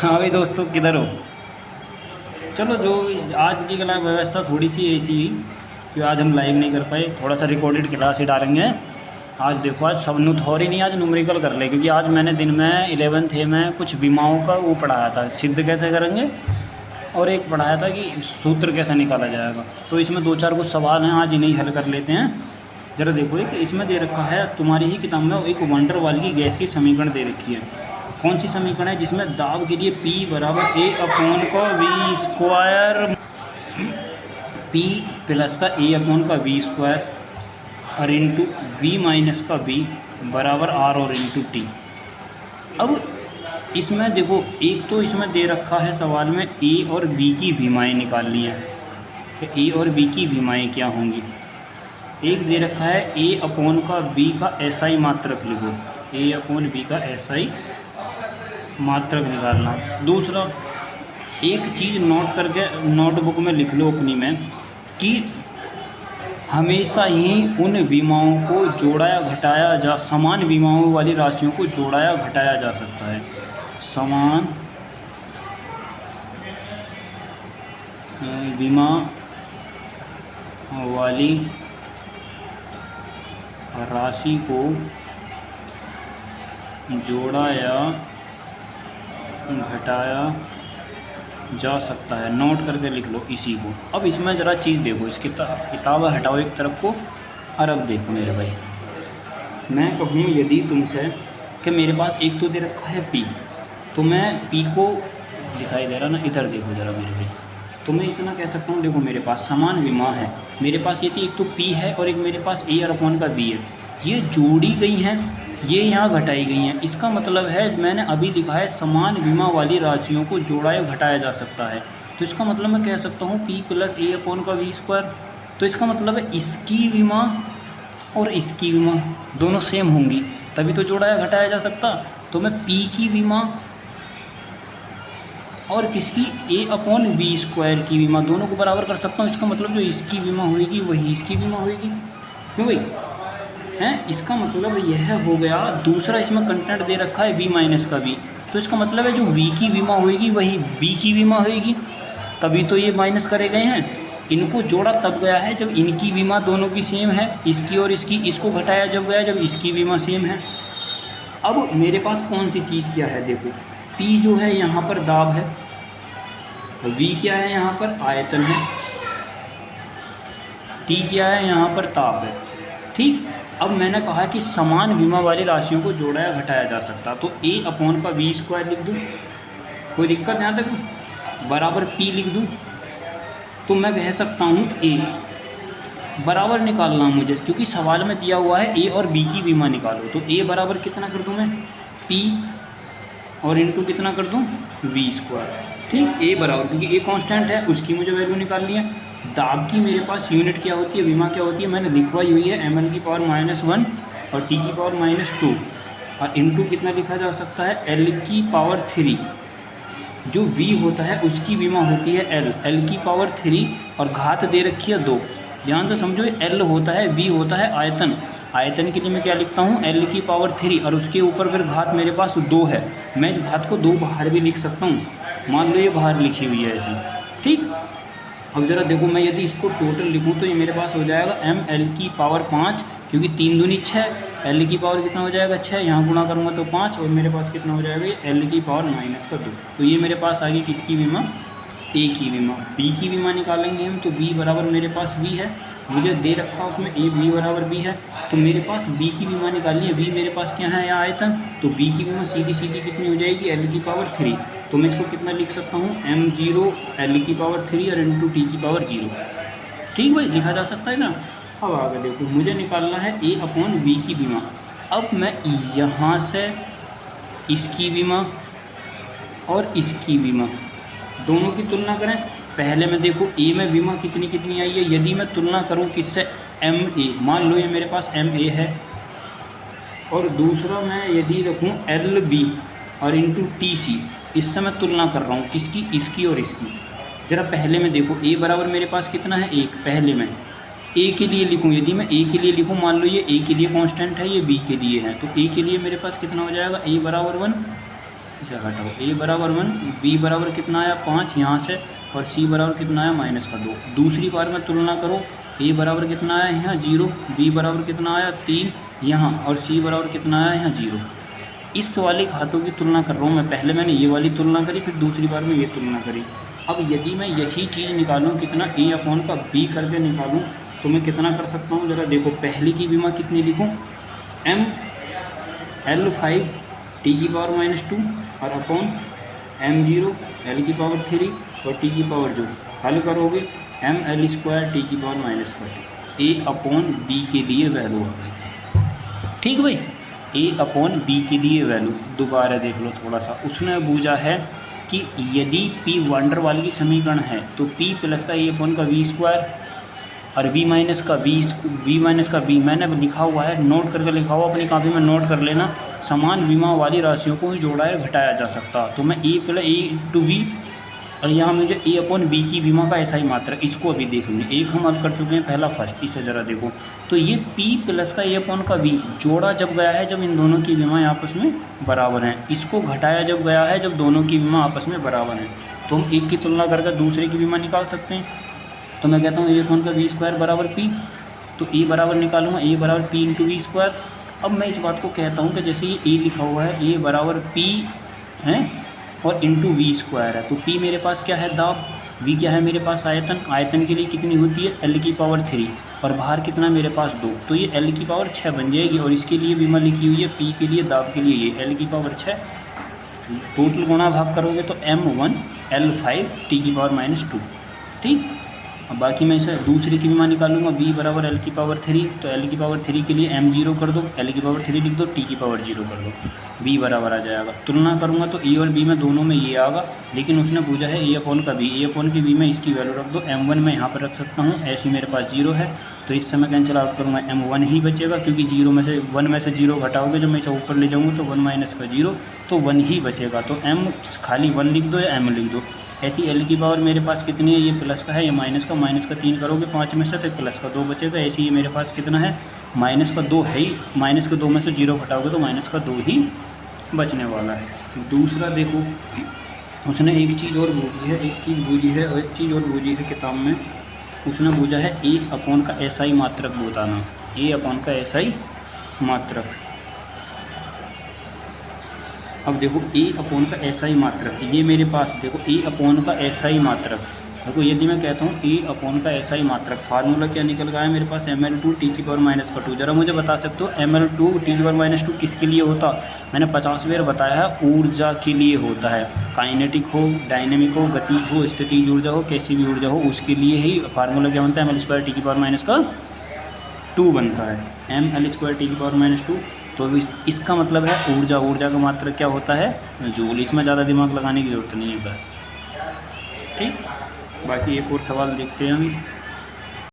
हाँ भाई दोस्तों, किधर हो? चलो, जो आज की क्लास व्यवस्था थोड़ी सी ऐसी ही कि आज हम लाइव नहीं कर पाए, थोड़ा सा रिकॉर्डेड क्लास ही डालेंगे। आज देखो, आज सब थोड़ी नहीं, आज न्यूमेरिकल कर ले, क्योंकि आज मैंने दिन में 11th ए में कुछ विमाओं का वो पढ़ाया था, सिद्ध कैसे करेंगे, और एक पढ़ाया था कि सूत्र कैसे निकाला जाएगा। तो इसमें दो चार कुछ सवाल हैं, आज इन्हें हल कर लेते हैं। ज़रा देखो, एक इसमें दे रखा है तुम्हारी ही किताब में, एक वंडर वाल की गैस की समीकरण दे रखी है। कौन सी समीकरण है? जिसमें दाब के लिए P बराबर A अपॉन का वी स्क्वायर, P प्लस का A अपॉन का वी स्क्वायर और इंटू वी माइनस का V बराबर R और इंटू टी। अब इसमें देखो, एक तो इसमें दे रखा है सवाल में A और B की विमाएँ निकालनी है। तो A और B की विमाएँ क्या होंगी? एक दे रखा है A अपॉन का B का SI मात्रक लिखो, A अपॉन B का SI मात्रक निकालना। दूसरा, एक चीज़ नोट करके नोटबुक में लिख लो अपनी में, कि हमेशा ही उन विमाओं को जोड़ाया घटाया जा, समान विमाओं वाली राशियों को जोड़ाया घटाया जा सकता है। समान विमा वाली राशि को जोड़ाया घटाया जा सकता है। नोट करके लिख लो इसी को। अब इसमें ज़रा चीज़ देखो, इस किताब हटाओ एक तरफ को, और अब देखो मेरे भाई, मैं कहूँ यदि तुमसे कि मेरे पास एक तो दे रखा है P, तो मैं P को दिखाई दे रहा ना, इधर देखो ज़रा मेरे भाई, तो मैं इतना कह सकता हूँ, देखो मेरे पास समान विमा है, मेरे पास ये थी, एक तो P है और एक मेरे पास A और अपॉन का B है, ये जोड़ी गई हैं, ये यहाँ घटाई गई हैं। इसका मतलब है, मैंने अभी लिखा है समान विमा वाली राशियों को जोड़ा या घटाया जा सकता है, तो इसका मतलब मैं कह सकता हूँ P प्लस A अपॉन का वी स्क्वायर। तो इसका मतलब है इसकी विमा और इसकी विमा दोनों सेम होंगी, तभी तो जोड़ा या घटाया जा सकता। तो मैं P की विमा और किसकी, A अपॉन वी स्क्वायर की विमा दोनों को बराबर कर सकता हूँ। इसका मतलब जो इसकी विमा होगी वही इसकी विमा होगी, क्यों भाई हैं? इसका मतलब यह हो गया। दूसरा, इसमें कंटेंट दे रखा है V माइनस का V, तो इसका मतलब है जो V की विमा होगी वही B की विमा होगी, तभी तो ये माइनस करे गए हैं। इनको जोड़ा तब गया है जब इनकी विमा दोनों की सेम है, इसकी और इसकी। इसको घटाया जब गया जब इसकी विमा सेम है। अब मेरे पास कौन सी चीज़ क्या है? देखो, P जो है यहाँ पर दाब है, V क्या है यहाँ पर आयतन है, T क्या है यहाँ पर ताप है। ठीक, अब मैंने कहा कि समान विमा वाली राशियों को जोड़ा या घटाया जा सकता, तो A अपॉन का वी स्क्वायर लिख दूँ, कोई दिक्कत यहाँ तक, बराबर P लिख दूँ, तो मैं कह सकता हूँ A बराबर निकालना मुझे, क्योंकि सवाल में दिया हुआ है A और B की विमा निकालो। तो A बराबर कितना कर दूँ मैं, P और इंटू कितना कर दूँ, वी स्क्वायर। ठीक, A बराबर, क्योंकि A कांस्टेंट है, उसकी मुझे वैल्यू निकालनी है। दाब की मेरे पास यूनिट क्या होती है, विमा क्या होती है, मैंने लिखवाई हुई है ml की पावर -1 और t की पावर -2, और इंटू कितना लिखा जा सकता है, l की पावर 3। जो v होता है उसकी विमा होती है l की पावर 3, और घात दे रखी है 2। ध्यान से समझो, l होता है, v होता है आयतन, आयतन के लिए मैं क्या लिखता हूँ, l की पावर 3, और उसके ऊपर फिर घात मेरे पास 2 है। मैं इस घात को 2 बाहर भी लिख सकता हूँ, मान लो ये बाहर लिखी हुई है ऐसी। ठीक, अब ज़रा देखो, मैं यदि इसको टोटल लिखूँ तो ये मेरे पास हो जाएगा ml की पावर 5, क्योंकि 3 दूनी 6, l की पावर कितना हो जाएगा 6, यहाँ गुणा करूँगा तो 5, और मेरे पास कितना हो जाएगा ये l की पावर -2। तो ये मेरे पास आ गई किसकी विमा, A की विमा। B की विमा निकालेंगे हम, तो B बराबर मेरे पास V है, मुझे दे रखा उसमें A B बराबर B है, तो मेरे पास B की विमा निकालनी है। V मेरे पास क्या है, यहाँ आयतन, तो B की विमा सीधी सीधी कितनी हो जाएगी, L की पावर 3। तो मैं इसको कितना लिख सकता हूँ, m0 L की पावर 3 और इंटू T की पावर 0। ठीक भाई, लिखा जा सकता है ना। अब आगे देखो, मुझे निकालना है A अपॉन V की विमा। अब मैं यहाँ से इसकी विमा और इसकी विमा दोनों की तुलना करें। पहले में देखो A में विमा कितनी कितनी आई है, यदि मैं तुलना करूँ किससे, MA, मान लो ये मेरे पास MA है, और दूसरा मैं यदि रखूँ LB और इंटू TC, इससे मैं तुलना कर रहा हूँ किसकी, इसकी और इसकी। ज़रा पहले में देखो, A बराबर मेरे पास कितना है 1, पहले में A के लिए लिखूँ, यदि मैं A के लिए लिखूँ, मान लो ये A के लिए कांस्टेंट है, ये B के लिए है, तो A के लिए मेरे पास कितना हो जाएगा, A बराबर 1, इसे हटाओ, ए बराबर 1, बी बराबर कितना आया 5 यहाँ से, और सी बराबर कितना आया -2। दूसरी बार में तुलना करो, ए बराबर कितना आया यहाँ 0, बी बराबर कितना आया 3 यहाँ, और सी बराबर कितना आया यहाँ 0। इस वाले खातों की तुलना कर रहा हूँ मैं, पहले मैंने ये वाली तुलना करी, फिर दूसरी बार में ये तुलना करी। अब यदि मैं यही चीज़ निकालूँ कितना ए अपॉन का बी करके निकालूँ तो मैं कितना कर सकता हूँ ज़रा देखो। पहली की विमा कितनी लिखूँ, ml5 t की पावर -2 और अपॉन m0 l की पावर 3 और t की पावर जो हल करोगे ml² t की पावर -2। ए अपॉन बी के लिए वैल्यू आ गई। ठीक भाई, ए अपॉन बी के लिए वैल्यू दोबारा देख लो थोड़ा सा। उसने पूछा है कि यदि p वंडर वाल की समीकरण है तो p प्लस का ए अपॉन का v² और v माइनस का b मैंने लिखा हुआ है, नोट करके लिखा हुआ, अपनी कॉपी में नोट कर लेना। समान विमा वाली राशियों को ही जोड़ा या घटाया जा सकता। तो मैं a प्लस a b और यहाँ मुझे ए अपॉन बी की विमा का ऐसा ही मात्रा, इसको अभी देख लेंगे। एक हम हल कर चुके हैं पहला फर्स्ट, इसे ज़रा देखो। तो ये p प्लस का ए अपॉन का b जोड़ा जब गया है जब इन दोनों की विमा आपस में बराबर हैं, इसको घटाया जब गया है जब दोनों की विमा आपस में बराबर हैं। तो हम एक की तुलना करके दूसरे की विमा निकाल सकते हैं। तो मैं कहता हूँ ए अपॉन का v² बराबर p, तो ए बराबर निकालूंगा ए बराबर p इंटू v²। अब मैं इस बात को कहता हूँ कि जैसे ये ए लिखा हुआ है, ए बराबर p है और इंटू v² है, तो p मेरे पास क्या है दाब, v क्या है मेरे पास आयतन। आयतन के लिए कितनी होती है l की पावर 3 और बाहर कितना मेरे पास 2, तो ये l की पावर 6 बन जाएगी। और इसके लिए विमा लिखी हुई है p के लिए, दाब के लिए ये l की पावर 6। टोटल गुणा भाग करोगे तो m1 l5 t की पावर -2। ठीक, अब बाकी मैं इसे दूसरे की विमा निकालूंगा, b बराबर l की पावर 3, तो l की पावर 3 के लिए m0 कर दो, l की पावर 3 लिख दो, t की पावर 0 कर दो, b बराबर आ जाएगा। तुलना करूंगा तो a और b में दोनों में ये आगा, लेकिन उसने पूछा है ए अपॉन का b, ए अपॉन के b में इसकी वैल्यू रख दो। m1 मैं यहाँ पर रख सकता हूँ, ऐसी मेरे पास 0 है तो इस समय कैंसिल आउट करूँगा, m1 ही बचेगा क्योंकि 1 में से 0 घटाओगे जब मैं इसे ऊपर ले जाऊँगा तो 1 माइनस का 0, तो 1 ही बचेगा। तो m खाली 1 लिख दो या m लिख दो। ऐसी l की पावर मेरे पास कितनी है, ये प्लस का है, ये माइनस का 3 करोगे 5 में से तो प्लस का 2 बचेगा। ऐसे ये मेरे पास कितना है, -2 है ही, -2 में से 0 घटाओगे तो -2 ही बचने वाला है। दूसरा देखो, उसने एक चीज़ और पूछी है, एक चीज़ पूछी है किताब में। उसने पूछा है ए अपॉन का SI मात्रक बताना, ए अपॉन का SI मात्रक। अब देखो ए अपॉन का SI मात्रक, ये मेरे पास देखो ए अपॉन का SI मात्रक। देखो यदि मैं कहता हूँ ए अपॉन का SI मात्रक, फार्मूला क्या निकल गया है मेरे पास, ml2 t की पावर -2। जरा मुझे बता सकते हो ml2 t की पावर -2 किसके लिए होता। मैंने 50 बार बताया है, ऊर्जा के लिए होता है। काइनेटिक हो, डायनेमिक हो, गति हो, स्थितिज ऊर्जा हो, कैसी भी ऊर्जा हो, उसके लिए ही फार्मूला क्या बनता है, ml² t की पावर -2 बनता है, ml² t की पावर -2। तो इसका मतलब है ऊर्जा का मात्रा क्या होता है, जूल। इसमें ज़्यादा दिमाग लगाने की ज़रूरत नहीं है बस। ठीक, बाकी एक और सवाल देखते हैं हम।